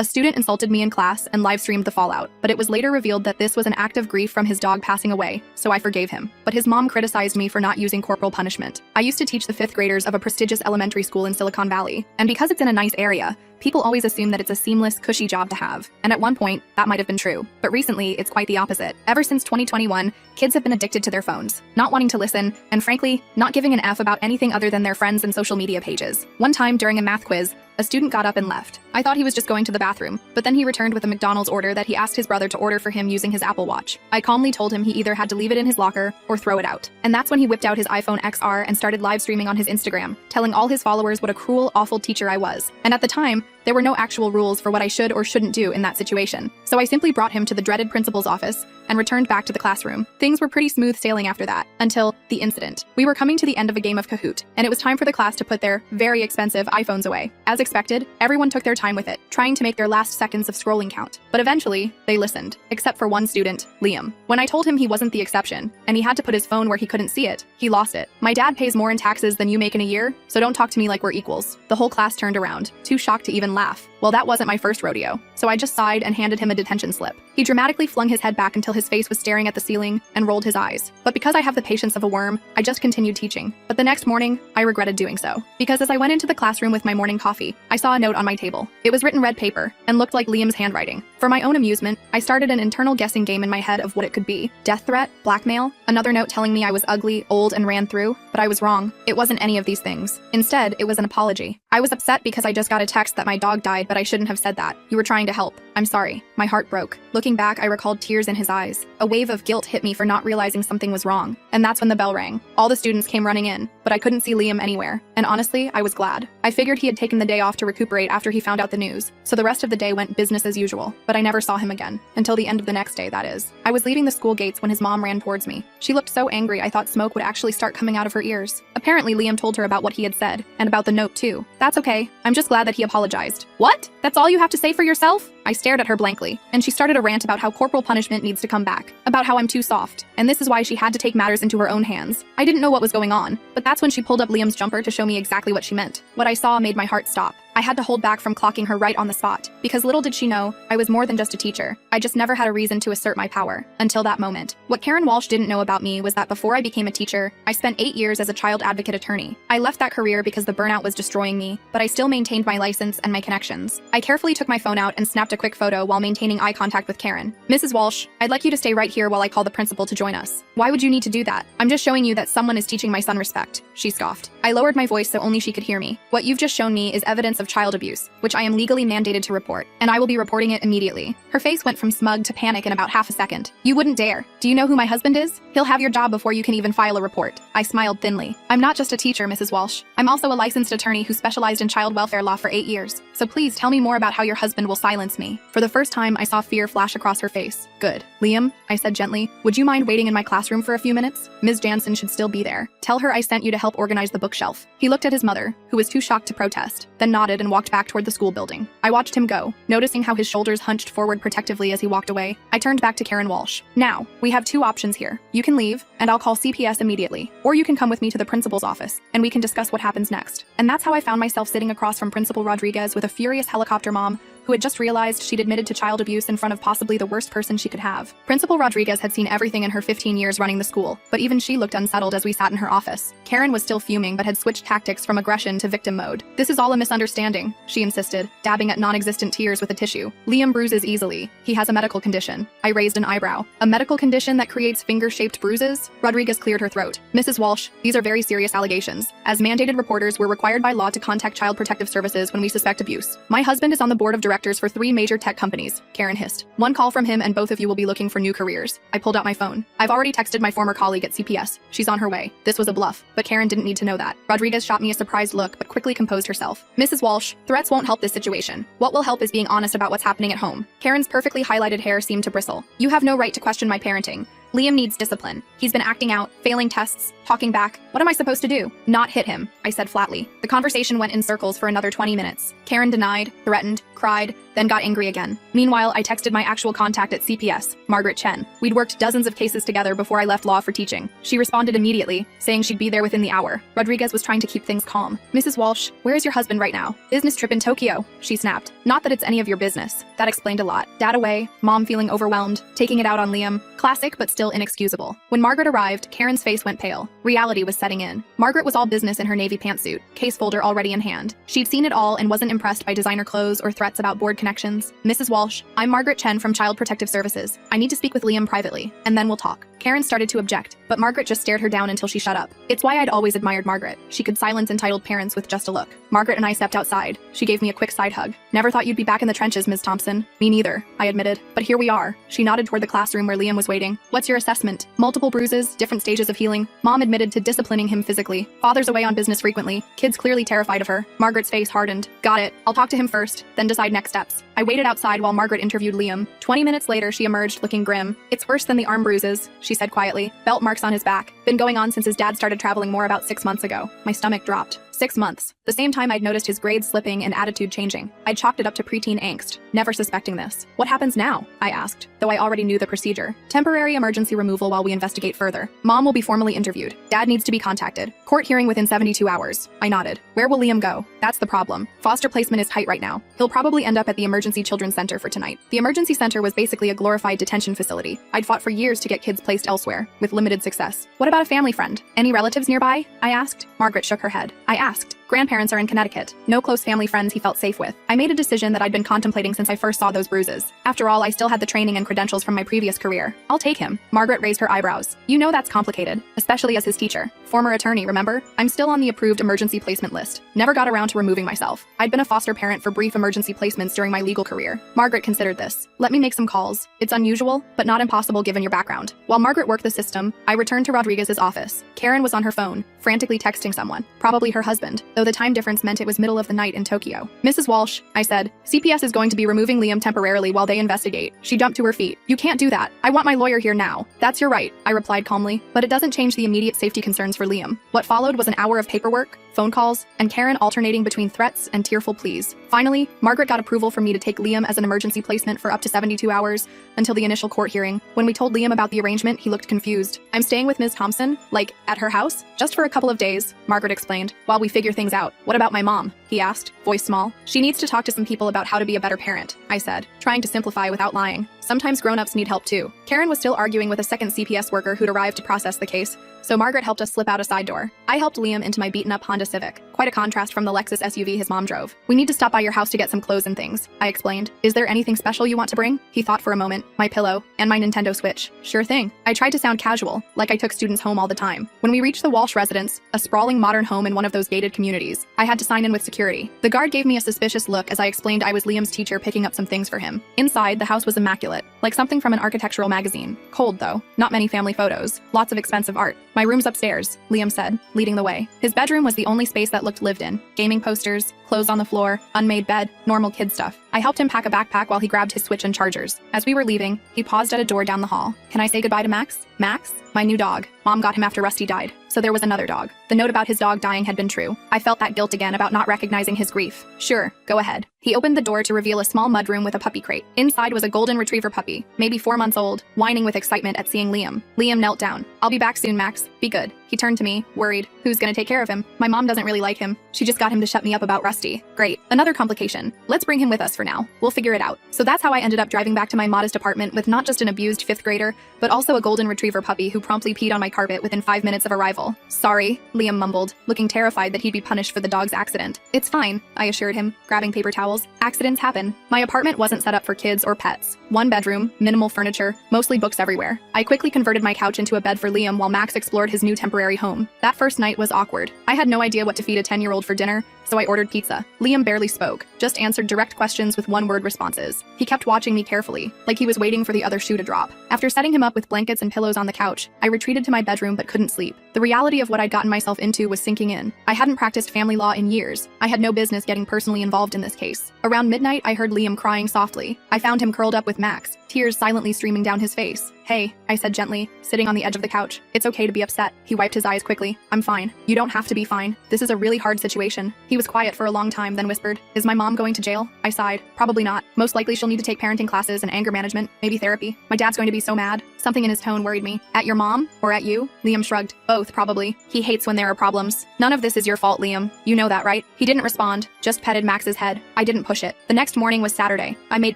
A student insulted me in class and live-streamed the fallout, but it was later revealed that this was an act of grief from his dog passing away, so I forgave him. But his mom criticized me for not using corporal punishment. I used to teach the 5th graders of a prestigious elementary school in Silicon Valley, and because it's in a nice area, people always assume that it's a seamless, cushy job to have. And at one point, that might have been true. But recently, it's quite the opposite. Ever since 2021, kids have been addicted to their phones, not wanting to listen, and frankly, not giving an F about anything other than their friends and social media pages. One time during a math quiz, a student got up and left. I thought he was just going to the bathroom, but then he returned with a McDonald's order that he asked his brother to order for him using his Apple Watch. I calmly told him he either had to leave it in his locker or throw it out. And that's when he whipped out his iPhone XR and started live streaming on his Instagram, telling all his followers what a cruel, awful teacher I was. And at the time, there were no actual rules for what I should or shouldn't do in that situation. So I simply brought him to the dreaded principal's office and returned back to the classroom. Things were pretty smooth sailing after that, until the incident. We were coming to the end of a game of Kahoot, and it was time for the class to put their very expensive iPhones away. As expected, everyone took their time with it, trying to make their last seconds of scrolling count. But eventually, they listened, except for one student, Liam. When I told him he wasn't the exception, and he had to put his phone where he couldn't see it, he lost it. My dad pays more in taxes than you make in a year, so don't talk to me like we're equals. The whole class turned around, too shocked to even laugh. Well, that wasn't my first rodeo, so I just sighed and handed him a detention slip. He dramatically flung his head back until his face was staring at the ceiling and rolled his eyes. But because I have the patience of a worm, I just continued teaching. But the next morning, I regretted doing so. Because as I went into the classroom with my morning coffee, I saw a note on my table. It was written red paper and looked like Liam's handwriting. For my own amusement, I started an internal guessing game in my head of what it could be. Death threat, blackmail, another note telling me I was ugly, old, and ran through. But I was wrong. It wasn't any of these things. Instead, it was an apology. I was upset because I just got a text that my dog died, but I shouldn't have said that. You were trying to help. I'm sorry. My heart broke. Looking back, I recalled tears in his eyes. A wave of guilt hit me for not realizing something was wrong. And that's when the bell rang. All the students came running in, but I couldn't see Liam anywhere. And honestly, I was glad. I figured he had taken the day off to recuperate after he found out the news, so the rest of the day went business as usual. But I never saw him again. Until the end of the next day, that is. I was leaving the school gates when his mom ran towards me. She looked so angry I thought smoke would actually start coming out of her ears. Apparently, Liam told her about what he had said, and about the note too. That's okay. I'm just glad that he apologized. What? That's all you have to say for yourself? I stared at her blankly, and she started a rant about how corporal punishment needs to come back, about how I'm too soft, and this is why she had to take matters into her own hands. I didn't know what was going on, but that's when she pulled up Liam's jumper to show me exactly what she meant. What I saw made my heart stop. I had to hold back from clocking her right on the spot, because little did she know, I was more than just a teacher. I just never had a reason to assert my power, until that moment. What Karen Walsh didn't know about me was that before I became a teacher, I spent 8 years as a child advocate attorney. I left that career because the burnout was destroying me, but I still maintained my license and my connections. I carefully took my phone out and snapped a quick photo while maintaining eye contact with Karen. Mrs. Walsh, I'd like you to stay right here while I call the principal to join us. Why would you need to do that? I'm just showing you that someone is teaching my son respect, she scoffed. I lowered my voice so only she could hear me. What you've just shown me is evidence of child abuse, which I am legally mandated to report, and I will be reporting it immediately. Her face went from smug to panic in about half a second. You wouldn't dare. Do you know who my husband is? He'll have your job before you can even file a report. I smiled thinly. I'm not just a teacher, Mrs. Walsh. I'm also a licensed attorney who specialized in child welfare law for 8 years. So please tell me more about how your husband will silence me. For the first time, I saw fear flash across her face. Good. Liam, I said gently, would you mind waiting in my classroom for a few minutes? Ms. Jansen should still be there. Tell her I sent you to help organize the bookshelf. He looked at his mother, who was too shocked to protest, then nodded and walked back toward the school building. I watched him go, noticing how his shoulders hunched forward protectively as he walked away. I turned back to Karen Walsh. Now, we have 2 options here. You can leave, and I'll call CPS immediately, or you can come with me to the principal's office, and we can discuss what happens next. And that's how I found myself sitting across from Principal Rodriguez with a furious helicopter mom who had just realized she'd admitted to child abuse in front of possibly the worst person she could have. Principal Rodriguez had seen everything in her 15 years running the school, but even she looked unsettled as we sat in her office. Karen was still fuming but had switched tactics from aggression to victim mode. This is all a misunderstanding, she insisted, dabbing at non-existent tears with a tissue. Liam bruises easily. He has a medical condition. I raised an eyebrow. A medical condition that creates finger-shaped bruises? Rodriguez cleared her throat. Mrs. Walsh, these are very serious allegations. As mandated reporters, we're required by law to contact Child Protective Services when we suspect abuse. My husband is on the board of directors for 3 major tech companies, Karen hissed. One call from him and both of you will be looking for new careers. I pulled out my phone. I've already texted my former colleague at CPS. She's on her way. This was a bluff, but Karen didn't need to know that. Rodriguez shot me a surprised look, but quickly composed herself. Mrs. Walsh, threats won't help this situation. What will help is being honest about what's happening at home. Karen's perfectly highlighted hair seemed to bristle. You have no right to question my parenting. Liam needs discipline. He's been acting out, failing tests, talking back. What am I supposed to do? Not hit him, I said flatly. The conversation went in circles for another 20 minutes. Karen denied, threatened, cried, then got angry again. Meanwhile, I texted my actual contact at CPS, Margaret Chen. We'd worked dozens of cases together before I left law for teaching. She responded immediately, saying she'd be there within the hour. Rodriguez was trying to keep things calm. Mrs. Walsh, where is your husband right now? Business trip in Tokyo, she snapped. Not that it's any of your business. That explained a lot. Dad away, mom feeling overwhelmed, taking it out on Liam. Classic, but still inexcusable. When Margaret arrived, Karen's face went pale. Reality was setting in. Margaret was all business in her navy pantsuit, case folder already in hand. She'd seen it all and wasn't impressed by designer clothes or threats about board connections. Mrs. Walsh, I'm Margaret Chen from Child Protective Services. I need to speak with Liam privately, and then we'll talk. Karen started to object, but Margaret just stared her down until she shut up. It's why I'd always admired Margaret. She could silence entitled parents with just a look. Margaret and I stepped outside. She gave me a quick side hug. Never thought you'd be back in the trenches, Ms. Thompson. Me neither, I admitted. But here we are. She nodded toward the classroom where Liam was waiting. What's your assessment? Multiple bruises, different stages of healing. Mom admitted to disciplining him physically. Father's away on business frequently. Kids clearly terrified of her. Margaret's face hardened. Got it. I'll talk to him first, then decide next steps. I waited outside while Margaret interviewed Liam. 20 minutes later, she emerged looking grim. It's worse than the arm bruises, she said quietly. Belt marks on his back. Been going on since his dad started traveling more about 6 months ago. My stomach dropped. 6 months. The same time I'd noticed his grades slipping and attitude changing. I'd chalked it up to preteen angst, never suspecting this. What happens now? I asked, though I already knew the procedure. Temporary emergency removal while we investigate further. Mom will be formally interviewed. Dad needs to be contacted. Court hearing within 72 hours. I nodded. Where will Liam go? That's the problem. Foster placement is tight right now. He'll probably end up at the Emergency Children's Center for tonight. The emergency center was basically a glorified detention facility. I'd fought for years to get kids placed elsewhere, with limited success. What about a family friend? Any relatives nearby? I asked. Margaret shook her head. I asked. Grandparents are in Connecticut. No close family friends he felt safe with. I made a decision that I'd been contemplating since I first saw those bruises. After all, I still had the training and credentials from my previous career. I'll take him. Margaret raised her eyebrows. You know that's complicated, especially as his teacher. Former attorney, remember? I'm still on the approved emergency placement list. Never got around to removing myself. I'd been a foster parent for brief emergency placements during my legal career. Margaret considered this. Let me make some calls. It's unusual, but not impossible given your background. While Margaret worked the system, I returned to Rodriguez's office. Karen was on her phone, frantically texting someone, probably her husband, though the time difference meant it was middle of the night in Tokyo. Mrs. Walsh, I said, CPS is going to be removing Liam temporarily while they investigate. She jumped to her feet. You can't do that. I want my lawyer here now. That's your right, I replied calmly, but it doesn't change the immediate safety concerns for Liam. What followed was an hour of paperwork, phone calls, and Karen alternating between threats and tearful pleas. Finally, Margaret got approval for me to take Liam as an emergency placement for up to 72 hours until the initial court hearing. When we told Liam about the arrangement, he looked confused. I'm staying with Ms. Thompson, like, at her house? Just for a couple of days, Margaret explained, while we figure things out. What about my mom? He asked, voice small. She needs to talk to some people about how to be a better parent, I said, trying to simplify without lying. Sometimes grown-ups need help too. Karen was still arguing with a second CPS worker who'd arrived to process the case, so Margaret helped us slip out a side door. I helped Liam into my beaten-up Honda Civic. Quite a contrast from the Lexus SUV his mom drove. We need to stop by your house to get some clothes and things, I explained. Is there anything special you want to bring? He thought for a moment. My pillow, and my Nintendo Switch. Sure thing. I tried to sound casual, like I took students home all the time. When we reached the Walsh residence, a sprawling modern home in one of those gated communities, I had to sign in with security. The guard gave me a suspicious look as I explained I was Liam's teacher picking up some things for him. Inside, the house was immaculate, like something from an architectural magazine. Cold, though. Not many family photos. Lots of expensive art. My room's upstairs, Liam said, leading the way. His bedroom was the only space that looked lived in. Gaming posters, clothes on the floor, unmade bed, normal kid stuff. I helped him pack a backpack while he grabbed his Switch and chargers. As we were leaving, he paused at a door down the hall. Can I say goodbye to Max? Max? My new dog. Mom got him after Rusty died, so there was another dog. The note about his dog dying had been true. I felt that guilt again about not recognizing his grief. Sure, go ahead. He opened the door to reveal a small mudroom with a puppy crate. Inside was a golden retriever puppy, maybe 4 months old, whining with excitement at seeing Liam. Liam knelt down. I'll be back soon, Max. Be good. He turned to me, worried. Who's gonna take care of him? My mom doesn't really like him. She just got him to shut me up about Rusty. Great. Another complication. Let's bring him with us for now. We'll figure it out. So that's how I ended up driving back to my modest apartment with not just an abused 5th grader, but also a golden retriever puppy who promptly peed on my carpet within 5 minutes of arrival. Sorry, Liam mumbled, looking terrified that he'd be punished for the dog's accident. It's fine, I assured him, grabbing paper towels. Accidents happen. My apartment wasn't set up for kids or pets. 1 bedroom, minimal furniture, mostly books everywhere. I quickly converted my couch into a bed for Liam while Max explored his new temporary home. That first night was awkward. I had no idea what to feed a 10-year-old for dinner, so I ordered pizza. Liam barely spoke, just answered direct questions with one-word responses. He kept watching me carefully, like he was waiting for the other shoe to drop. After setting him up with blankets and pillows on the couch, I retreated to my bedroom but couldn't sleep. The reality of what I'd gotten myself into was sinking in. I hadn't practiced family law in years. I had no business getting personally involved in this case. Around midnight, I heard Liam crying softly. I found him curled up with Max, tears silently streaming down his face. "Hey," I said gently, sitting on the edge of the couch. "It's okay to be upset." He wiped his eyes quickly. "I'm fine. You don't have to be fine. This is a really hard situation." He was quiet for a long time, then whispered, "Is my mom going to jail?" I sighed. "Probably not. Most likely she'll need to take parenting classes and anger management, maybe therapy. My dad's going to be so mad." Something in his tone worried me. "At your mom? Or at you?" Liam shrugged. "Both, probably. He hates when there are problems." "None of this is your fault, Liam. You know that, right?" He didn't respond, just petted Max's head. I didn't push it. The next morning was Saturday. I made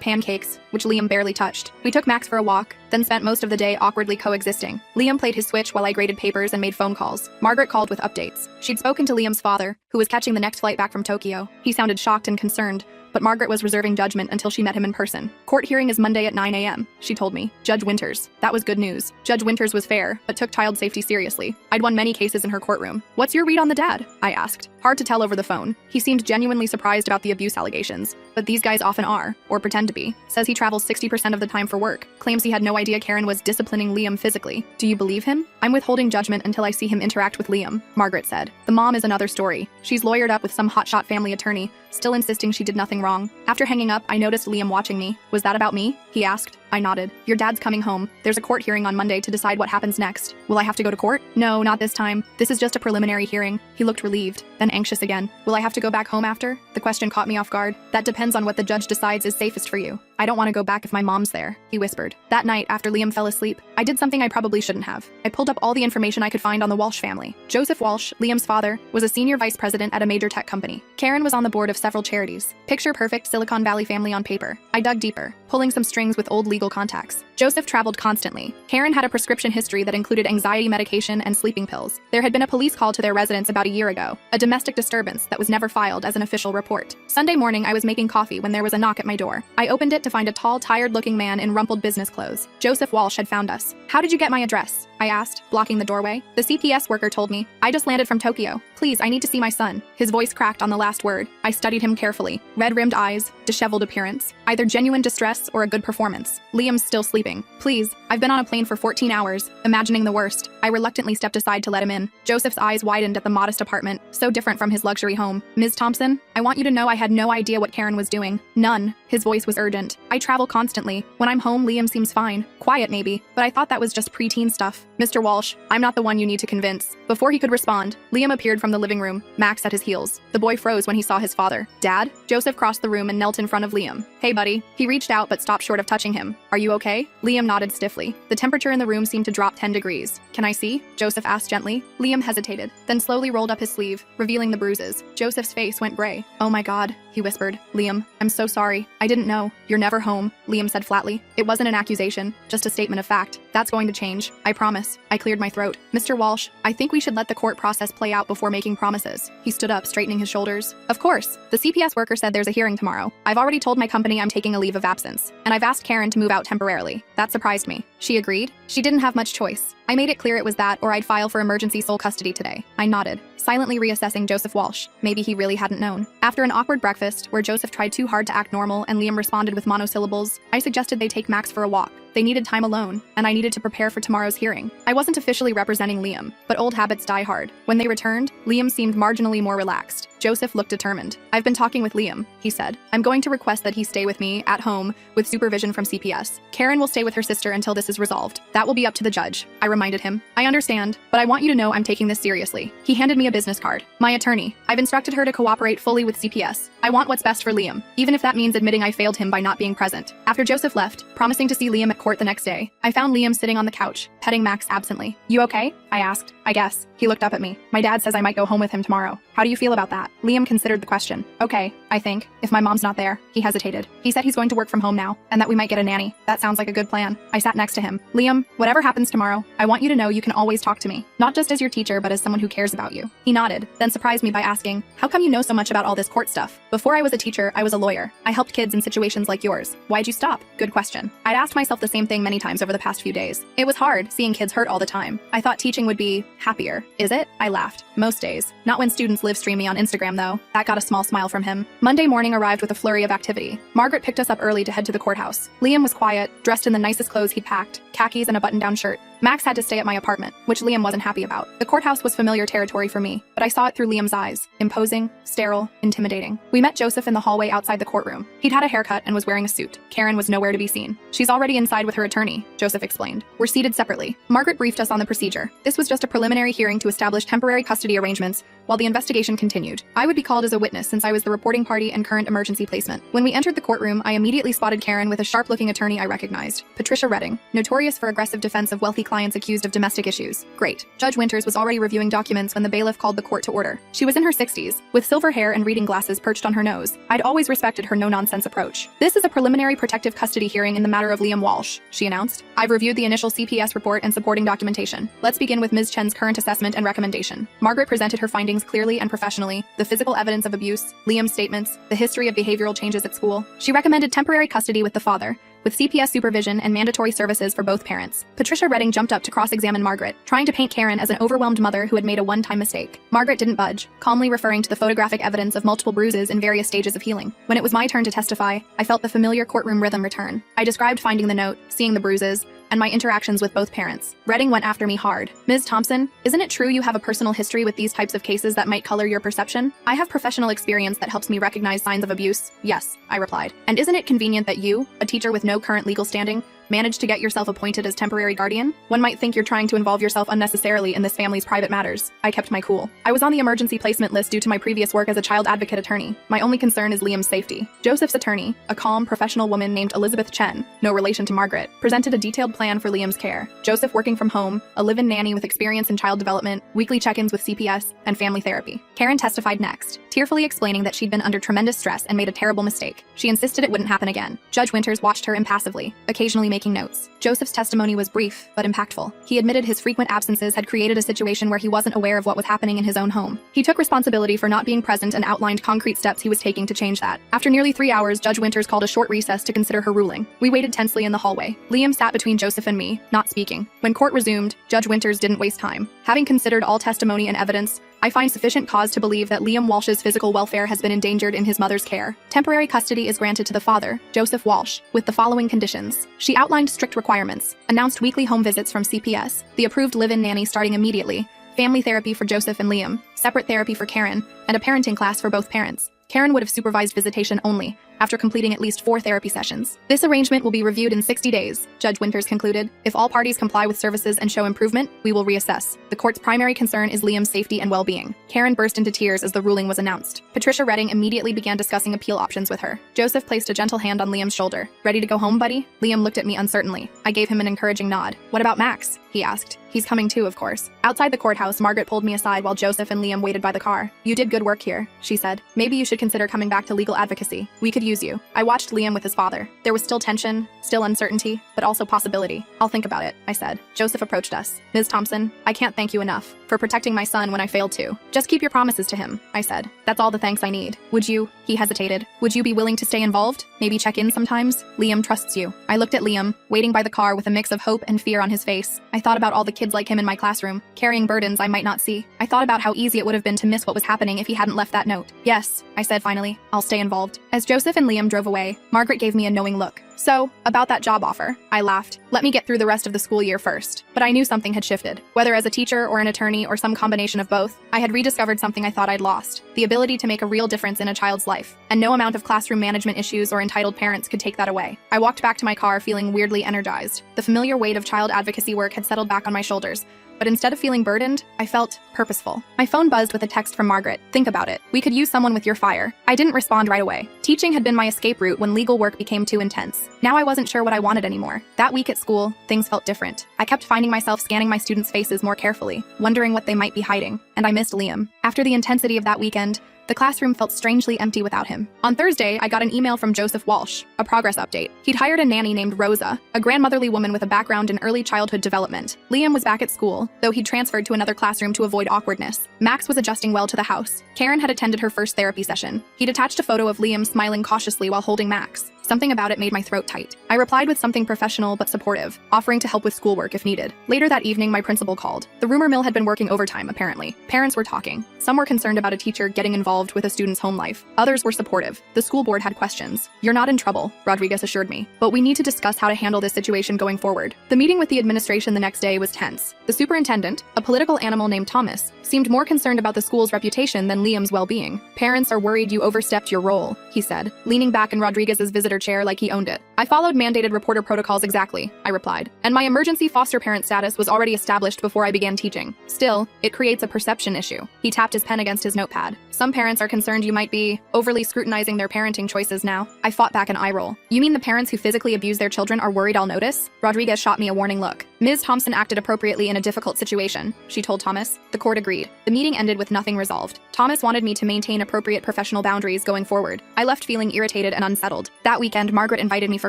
pancakes, which Liam barely touched. We took Max for a walk, then spent most of the day awkwardly coexisting. Liam played his Switch while I graded papers and made phone calls. Margaret called with updates. She'd spoken to Liam's father, who was catching the next flight back from Tokyo. He sounded shocked and concerned, but Margaret was reserving judgment until she met him in person. "Court hearing is Monday at 9 a.m., she told me. Judge Winters. That was good news. Judge Winters was fair, but took child safety seriously. I'd won many cases in her courtroom. "What's your read on the dad?" I asked. Hard to tell over the phone. He seemed genuinely surprised about the abuse allegations, but these guys often are, or pretend to be. Says he travels 60% of the time for work. Claims he had no idea Karen was disciplining Liam physically. Do you believe him? "I'm withholding judgment until I see him interact with Liam," Margaret said. The mom is another story. She's lawyered up with some hotshot family attorney, still insisting she did nothing wrong. After hanging up, I noticed Liam watching me. "Was that about me?" he asked. I nodded. "Your dad's coming home. There's a court hearing on Monday to decide what happens next." "Will I have to go to court?" "No, not this time. This is just a preliminary hearing." He looked relieved, then anxious again. "Will I have to go back home after?" The question caught me off guard. "That depends on what the judge decides is safest for you." "I don't want to go back if my mom's there," he whispered. That night, after Liam fell asleep, I did something I probably shouldn't have. I pulled up all the information I could find on the Walsh family. Joseph Walsh, Liam's father, was a senior vice president at a major tech company. Karen was on the board of several charities. Picture-perfect Silicon Valley family on paper. I dug deeper, pulling some strings with old legal contacts. Joseph traveled constantly. Karen had a prescription history that included anxiety medication and sleeping pills. There had been a police call to their residence about a year ago, a domestic disturbance that was never filed as an official report. Sunday morning, I was making coffee when there was a knock at my door. I opened it to find a tall, tired-looking man in rumpled business clothes. Joseph Walsh had found us. "How did you get my address?" I asked, blocking the doorway. The CPS worker told me. "I just landed from Tokyo. Please, I need to see my son." His voice cracked on the last word. I studied him carefully. Red-rimmed eyes, disheveled appearance. Either genuine distress or a good performance. Liam's still sleeping. "Please, I've been on a plane for 14 hours, imagining the worst." I reluctantly stepped aside to let him in. Joseph's eyes widened at the modest apartment, so different from his luxury home. "Ms. Thompson, I want you to know I had no idea what Karen was doing. None." His voice was urgent. "I travel constantly. When I'm home, Liam seems fine. Quiet maybe, but I thought that was just preteen stuff." "Mr. Walsh, I'm not the one you need to convince." Before he could respond, Liam appeared from the living room, Max at his heels. The boy froze when he saw his father. "Dad?" Joseph crossed the room and knelt in front of Liam. "Hey, buddy." He reached out but stopped short of touching him. "Are you okay?" Liam nodded stiffly. The temperature in the room seemed to drop 10 degrees. "Can I see?" Joseph asked gently. Liam hesitated, then slowly rolled up his sleeve, revealing the bruises. Joseph's face went gray. "Oh my God," he whispered. "Liam, I'm so sorry. I didn't know. You're never home," Liam said flatly. It wasn't an accusation, just a statement of fact. "That's going to change. I promise." I cleared my throat. "Mr. Walsh, I think we should let the court process play out before making promises." He stood up, straightening his shoulders. "Of course. The CPS worker said there's a hearing tomorrow. I've already told my company I'm taking a leave of absence, and I've asked Karen to move out temporarily." That surprised me. She agreed. She didn't have much choice. I made it clear it was that or I'd file for emergency sole custody today. I nodded, silently reassessing Joseph Walsh. Maybe he really hadn't known. After an awkward breakfast, where Joseph tried too hard to act normal and Liam responded with monosyllables, I suggested they take Max for a walk. They needed time alone, and I needed to prepare for tomorrow's hearing. I wasn't officially representing Liam, but old habits die hard. When they returned, Liam seemed marginally more relaxed. Joseph looked determined. "I've been talking with Liam," he said. "I'm going to request that he stay with me, at home, with supervision from CPS. Karen will stay with her sister until this is resolved. That will be up to the judge," I reminded him. "I understand, but I want you to know I'm taking this seriously." He handed me a business card. "My attorney. I've instructed her to cooperate fully with CPS. I want what's best for Liam, even if that means admitting I failed him by not being present." After Joseph left, promising to see Liam at court the next day, I found Liam sitting on the couch, petting Max absently. "You okay?" I asked. "I guess." He looked up at me. "My dad says I might go home with him tomorrow. How do you feel about that?" Liam considered the question. "Okay, I think, if my mom's not there." He hesitated. "He said he's going to work from home now, and that we might get a nanny." "That sounds like a good plan." I sat next to him. "Liam, whatever happens tomorrow, I want you to know you can always talk to me. Not just as your teacher, but as someone who cares about you." He nodded, then surprised me by asking, "How come you know so much about all this court stuff?" "Before I was a teacher, I was a lawyer. I helped kids in situations like yours." "Why'd you stop?" Good question. I'd asked myself the same thing many times over the past few days. It was hard, seeing kids hurt all the time. I thought teaching would be happier. Is it? I laughed. Most days. Not when students live stream me on Instagram, though. That got a small smile from him. Monday morning arrived with a flurry of activity. Margaret picked us up early to head to the courthouse. Liam was quiet, dressed in the nicest clothes he'd packed, khakis and a button-down shirt. Max had to stay at my apartment, which Liam wasn't happy about. The courthouse was familiar territory for me, but I saw it through Liam's eyes. Imposing, sterile, intimidating. We met Joseph in the hallway outside the courtroom. He'd had a haircut and was wearing a suit. Karen was nowhere to be seen. She's already inside with her attorney, Joseph explained. We're seated separately. Margaret briefed us on the procedure. This was just a preliminary hearing to establish temporary custody arrangements while the investigation continued. I would be called as a witness since I was the reporting party and current emergency placement. When we entered the courtroom, I immediately spotted Karen with a sharp-looking attorney I recognized. Patricia Redding, notorious for aggressive defense of wealthy clients accused of domestic issues. Great. Judge Winters was already reviewing documents when the bailiff called the court to order. She was in her 60s, with silver hair and reading glasses perched on her nose. I'd always respected her no-nonsense approach. This is a preliminary protective custody hearing in the matter of Liam Walsh, she announced. I've reviewed the initial CPS report and supporting documentation. Let's begin with Ms. Chen's current assessment and recommendation. Margaret presented her findings clearly and professionally. The physical evidence of abuse, Liam's statements, the history of behavioral changes at school. She recommended temporary custody with the father, with CPS supervision and mandatory services for both parents. Patricia Redding jumped up to cross-examine Margaret, trying to paint Karen as an overwhelmed mother who had made a one-time mistake. Margaret didn't budge, calmly referring to the photographic evidence of multiple bruises in various stages of healing. When it was my turn to testify, I felt the familiar courtroom rhythm return. I described finding the note, seeing the bruises, and my interactions with both parents. Redding went after me hard. Ms. Thompson, isn't it true you have a personal history with these types of cases that might color your perception? I have professional experience that helps me recognize signs of abuse. Yes, I replied. And isn't it convenient that you, a teacher with no current legal standing, managed to get yourself appointed as temporary guardian? One might think you're trying to involve yourself unnecessarily in this family's private matters. I kept my cool. I was on the emergency placement list due to my previous work as a child advocate attorney. My only concern is Liam's safety. Joseph's attorney, a calm, professional woman named Elizabeth Chen, no relation to Margaret, presented a detailed plan for Liam's care. Joseph working from home, a live-in nanny with experience in child development, weekly check-ins with CPS, and family therapy. Karen testified next, tearfully explaining that she'd been under tremendous stress and made a terrible mistake. She insisted it wouldn't happen again. Judge Winters watched her impassively, occasionally making notes. Joseph's testimony was brief, but impactful. He admitted his frequent absences had created a situation where he wasn't aware of what was happening in his own home. He took responsibility for not being present and outlined concrete steps he was taking to change that. After nearly 3 hours, Judge Winters called a short recess to consider her ruling. We waited tensely in the hallway. Liam sat between Joseph and me, not speaking. When court resumed, Judge Winters didn't waste time. Having considered all testimony and evidence, I find sufficient cause to believe that Liam Walsh's physical welfare has been endangered in his mother's care. Temporary custody is granted to the father, Joseph Walsh, with the following conditions. She outlined strict requirements, announced weekly home visits from CPS, the approved live-in nanny starting immediately, family therapy for Joseph and Liam, separate therapy for Karen, and a parenting class for both parents. Karen would have supervised visitation only, after completing at least 4 therapy sessions. This arrangement will be reviewed in 60 days, Judge Winters concluded. If all parties comply with services and show improvement, we will reassess. The court's primary concern is Liam's safety and well-being. Karen burst into tears as the ruling was announced. Patricia Redding immediately began discussing appeal options with her. Joseph placed a gentle hand on Liam's shoulder. Ready to go home, buddy? Liam looked at me uncertainly. I gave him an encouraging nod. What about Max? He asked. He's coming too, of course. Outside the courthouse, Margaret pulled me aside while Joseph and Liam waited by the car. You did good work here, she said. Maybe you should consider coming back to legal advocacy. We could use you. I watched Liam with his father. There was still tension, still uncertainty, but also possibility. I'll think about it, I said. Joseph approached us. Ms. Thompson, I can't thank you enough for protecting my son when I failed to. Just keep your promises to him, I said. That's all the thanks I need. Would you? He hesitated. Would you be willing to stay involved? Maybe check in sometimes? Liam trusts you. I looked at Liam, waiting by the car with a mix of hope and fear on his face. I thought about all the kids like him in my classroom, carrying burdens I might not see. I thought about how easy it would have been to miss what was happening if he hadn't left that note. Yes, I said finally. I'll stay involved. As Joseph and Liam drove away, Margaret gave me a knowing look. So, about that job offer, I laughed. Let me get through the rest of the school year first. But I knew something had shifted. Whether as a teacher or an attorney or some combination of both, I had rediscovered something I thought I'd lost. The ability to make a real difference in a child's life. And no amount of classroom management issues or entitled parents could take that away. I walked back to my car feeling weirdly energized. The familiar weight of child advocacy work had settled back on my shoulders. But instead of feeling burdened, I felt purposeful. My phone buzzed with a text from Margaret. Think about it. We could use someone with your fire. I didn't respond right away. Teaching had been my escape route when legal work became too intense. Now I wasn't sure what I wanted anymore. That week at school, things felt different. I kept finding myself scanning my students' faces more carefully, wondering what they might be hiding. And I missed Liam. After the intensity of that weekend, the classroom felt strangely empty without him. On Thursday, I got an email from Joseph Walsh, a progress update. He'd hired a nanny named Rosa, a grandmotherly woman with a background in early childhood development. Liam was back at school, though he'd transferred to another classroom to avoid awkwardness. Max was adjusting well to the house. Karen had attended her first therapy session. He'd attached a photo of Liam smiling cautiously while holding Max. Something about it made my throat tight. I replied with something professional but supportive, offering to help with schoolwork if needed. Later that evening, my principal called. The rumor mill had been working overtime, apparently. Parents were talking. Some were concerned about a teacher getting involved with a student's home life. Others were supportive. The school board had questions. "You're not in trouble," Rodriguez assured me, "but we need to discuss how to handle this situation going forward." The meeting with the administration the next day was tense. The superintendent, a political animal named Thomas, seemed more concerned about the school's reputation than Liam's well-being. "Parents are worried you overstepped your role," he said, leaning back in Rodriguez's visitor chair like he owned it. "I followed mandated reporter protocols exactly," I replied, "and my emergency foster parent status was already established before I began teaching. Still, it creates a perception issue." He tapped his pen against his notepad. "Some parents are concerned you might be overly scrutinizing their parenting choices now." I fought back an eye roll. "You mean the parents who physically abuse their children are worried I'll notice?" Rodriguez shot me a warning look. "Ms. Thompson acted appropriately in a difficult situation," she told Thomas. The court agreed. The meeting ended with nothing resolved. Thomas wanted me to maintain appropriate professional boundaries going forward. I left feeling irritated and unsettled. That weekend, Margaret invited me for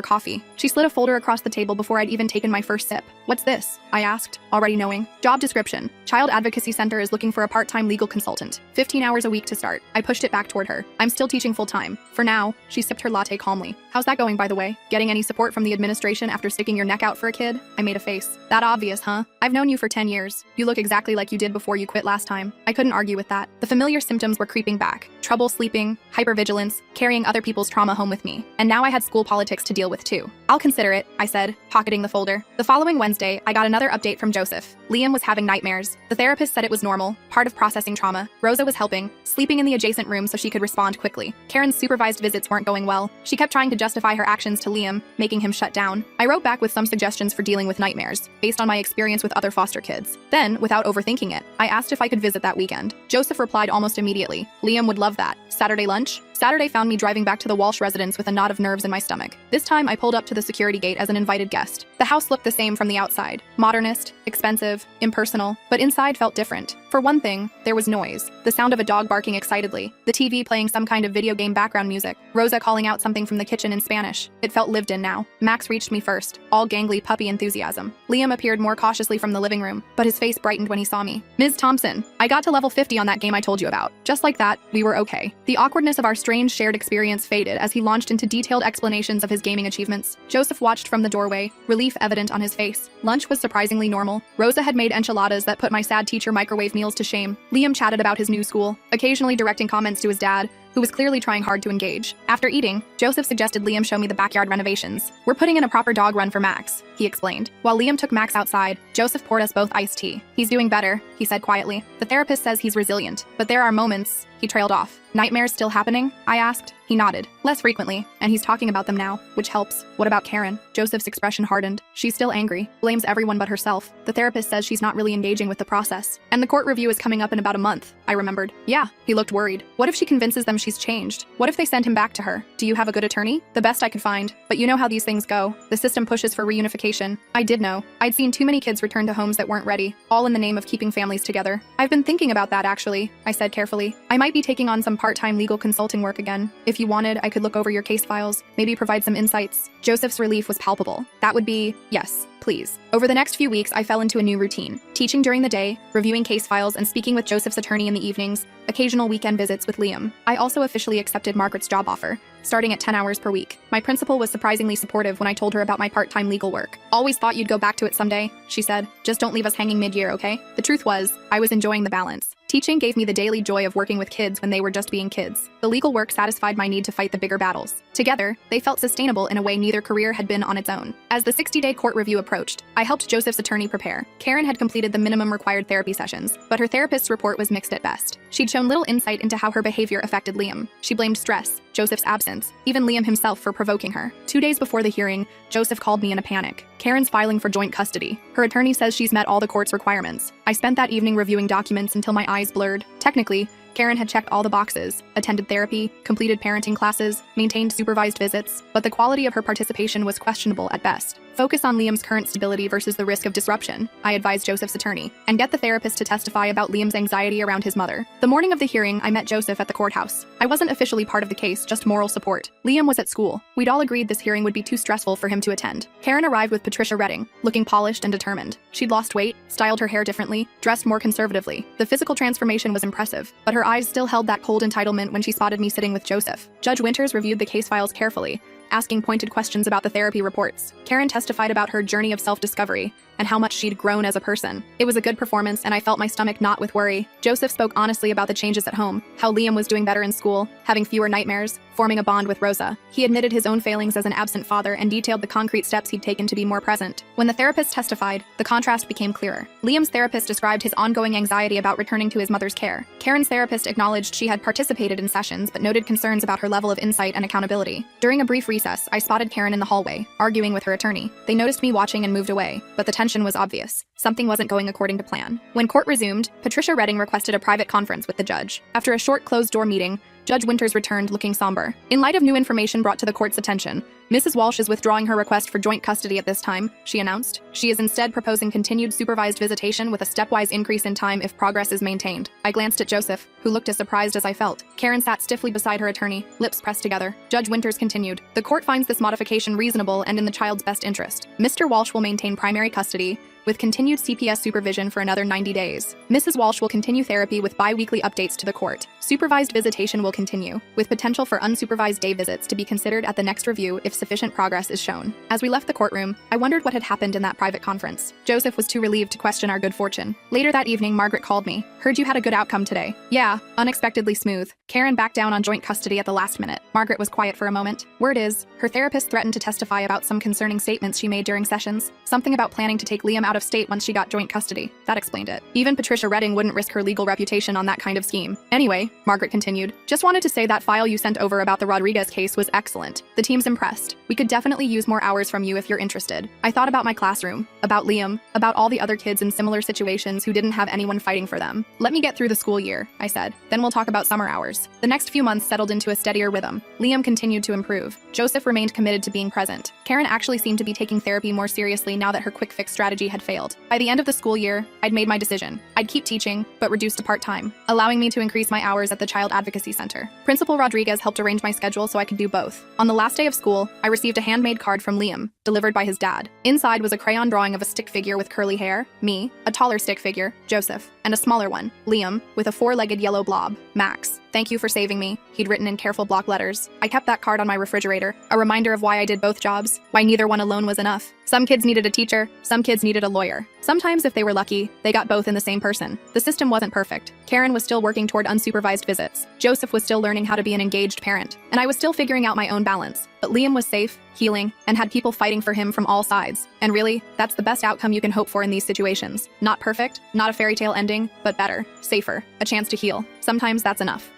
coffee. She slid a folder across the table before I'd even taken my first sip. "What's this?" I asked, already knowing. "Job description. Child Advocacy Center is looking for a part-time legal consultant. 15 hours a week to start." I pushed it back toward her. "I'm still teaching full-time. For now." She sipped her latte calmly. "How's that going, by the way? Getting any support from the administration after sticking your neck out for a kid?" I made a face. "That obvious, huh? I've known you for 10 years. You look exactly like you did before you quit last time." I couldn't argue with that. The familiar symptoms were creeping back. Trouble sleeping, hypervigilance, carrying other people's trauma home with me. And now I had school politics to deal with too. "I'll consider it," I said, pocketing the folder. The following Wednesday, I got another update from Joseph. Liam was having nightmares. The therapist said it was normal, part of processing trauma. Rosa was helping, sleeping in the adjacent room so she could respond quickly. Karen's supervised visits weren't going well. She kept trying to justify her actions to Liam, making him shut down. I wrote back with some suggestions for dealing with nightmares, based on my experience with other foster kids. Then, without overthinking it, I asked if I could visit that weekend. Joseph replied almost immediately. "Liam would love that. Saturday lunch?" Saturday found me driving back to the Walsh residence with a knot of nerves in my stomach. This time I pulled up to the security gate as an invited guest. The house looked the same from the outside. Modernist, expensive, impersonal, but inside felt different. For one thing, there was noise. The sound of a dog barking excitedly, the TV playing some kind of video game background music, Rosa calling out something from the kitchen in Spanish. It felt lived in now. Max reached me first, all gangly puppy enthusiasm. Liam appeared more cautiously from the living room, but his face brightened when he saw me. "Ms. Thompson, I got to level 50 on that game I told you about." Just like that, we were okay. The awkwardness of our strange shared experience faded as he launched into detailed explanations of his gaming achievements. Joseph watched from the doorway, relief evident on his face. Lunch was surprisingly normal. Rosa had made enchiladas that put my sad teacher microwave meals to shame. Liam chatted about his new school, occasionally directing comments to his dad, who was clearly trying hard to engage. After eating, Joseph suggested Liam show me the backyard renovations. "We're putting in a proper dog run for Max," he explained. While Liam took Max outside, Joseph poured us both iced tea. "He's doing better," he said quietly. "The therapist says he's resilient, but there are moments..." He trailed off. "Nightmares still happening?" I asked. He nodded. "Less frequently, and he's talking about them now, which helps." "What about Karen?" Joseph's expression hardened. "She's still angry, blames everyone but herself. The therapist says she's not really engaging with the process. And the court review is coming up in about a month," I remembered. "Yeah," he looked worried. "What if she convinces them she's changed? What if they send him back to her? Do you have a good attorney?" "The best I could find, but you know how these things go. The system pushes for reunification." I did know. I'd seen too many kids return to homes that weren't ready, all in the name of keeping families together. "I've been thinking about that actually," I said carefully. "I might be taking on some part-time legal consulting work again. If you wanted, I could look over your case files, maybe provide some insights." Joseph's relief was palpable. "That would be, yes, please." Over the next few weeks, I fell into a new routine. Teaching during the day, reviewing case files, and speaking with Joseph's attorney in the evenings, occasional weekend visits with Liam. I also officially accepted Margaret's job offer, starting at 10 hours per week. My principal was surprisingly supportive when I told her about my part-time legal work. "Always thought you'd go back to it someday," she said. "Just don't leave us hanging mid-year, okay?" The truth was, I was enjoying the balance. Teaching gave me the daily joy of working with kids when they were just being kids. The legal work satisfied my need to fight the bigger battles. Together, they felt sustainable in a way neither career had been on its own. As the 60-day court review approached, I helped Joseph's attorney prepare. Karen had completed the minimum required therapy sessions, but her therapist's report was mixed at best. She'd shown little insight into how her behavior affected Liam. She blamed stress, Joseph's absence, even Liam himself for provoking her. 2 days before the hearing, Joseph called me in a panic. "Karen's filing for joint custody. Her attorney says she's met all the court's requirements." I spent that evening reviewing documents until my eyes blurred. Technically, Karen had checked all the boxes, attended therapy, completed parenting classes, maintained supervised visits, but the quality of her participation was questionable at best. Focus on Liam's current stability versus the risk of disruption, I advised Joseph's attorney, and get the therapist to testify about Liam's anxiety around his mother. The morning of the hearing, I met Joseph at the courthouse. I wasn't officially part of the case, just moral support. Liam was at school. We'd all agreed this hearing would be too stressful for him to attend. Karen arrived with Patricia Redding, looking polished and determined. She'd lost weight, styled her hair differently, dressed more conservatively. The physical transformation was impressive, but her eyes still held that cold entitlement when she spotted me sitting with Joseph. Judge Winters reviewed the case files carefully, asking pointed questions about the therapy reports. Karen testified about her journey of self-discovery and how much she'd grown as a person. It was a good performance, and I felt my stomach knot with worry. Joseph spoke honestly about the changes at home, how Liam was doing better in school, having fewer nightmares, forming a bond with Rosa. He admitted his own failings as an absent father and detailed the concrete steps he'd taken to be more present. When the therapist testified, the contrast became clearer. Liam's therapist described his ongoing anxiety about returning to his mother's care. Karen's therapist acknowledged she had participated in sessions but noted concerns about her level of insight and accountability. During a brief recess, I spotted Karen in the hallway, arguing with her attorney. They noticed me watching and moved away, but the tension was obvious. Something wasn't going according to plan. When court resumed, Patricia Redding requested a private conference with the judge. After a short closed-door meeting, Judge Winters returned looking somber. In light of new information brought to the court's attention, Mrs. Walsh is withdrawing her request for joint custody at this time, she announced. She is instead proposing continued supervised visitation with a stepwise increase in time if progress is maintained. I glanced at Joseph, who looked as surprised as I felt. Karen sat stiffly beside her attorney, lips pressed together. Judge Winters continued. The court finds this modification reasonable and in the child's best interest. Mr. Walsh will maintain primary custody, with continued CPS supervision for another 90 days. Mrs. Walsh will continue therapy with bi-weekly updates to the court. Supervised visitation will continue, with potential for unsupervised day visits to be considered at the next review if sufficient progress is shown. As we left the courtroom, I wondered what had happened in that private conference. Joseph was too relieved to question our good fortune. Later that evening, Margaret called me. Heard you had a good outcome today. Yeah, unexpectedly smooth. Karen backed down on joint custody at the last minute. Margaret was quiet for a moment. Word is, her therapist threatened to testify about some concerning statements she made during sessions. Something about planning to take Liam out of state once she got joint custody. That explained it. Even Patricia Redding wouldn't risk her legal reputation on that kind of scheme. Anyway, Margaret continued, just wanted to say that file you sent over about the Rodriguez case was excellent. The team's impressed. We could definitely use more hours from you if you're interested. I thought about my classroom, about Liam, about all the other kids in similar situations who didn't have anyone fighting for them. Let me get through the school year, I said. Then we'll talk about summer hours. The next few months settled into a steadier rhythm. Liam continued to improve. Joseph remained committed to being present. Karen actually seemed to be taking therapy more seriously now that her quick fix strategy had failed. By the end of the school year, I'd made my decision. I'd keep teaching, but reduce to part-time, allowing me to increase my hours at the Child Advocacy Center. Principal Rodriguez helped arrange my schedule so I could do both. On the last day of school, I received a handmade card from Liam, delivered by his dad. Inside was a crayon drawing of a stick figure with curly hair, me, a taller stick figure, Joseph, and a smaller one, Liam, with a four-legged yellow blob, Max. Thank you for saving me, he'd written in careful block letters. I kept that card on my refrigerator, a reminder of why I did both jobs, why neither one alone was enough. Some kids needed a teacher, some kids needed a lawyer. Sometimes, if they were lucky, they got both in the same person. The system wasn't perfect. Karen was still working toward unsupervised visits. Joseph was still learning how to be an engaged parent. And I was still figuring out my own balance. But Liam was safe, healing, and had people fighting for him from all sides. And really, that's the best outcome you can hope for in these situations. Not perfect, not a fairy tale ending, but better, safer, a chance to heal. Sometimes that's enough.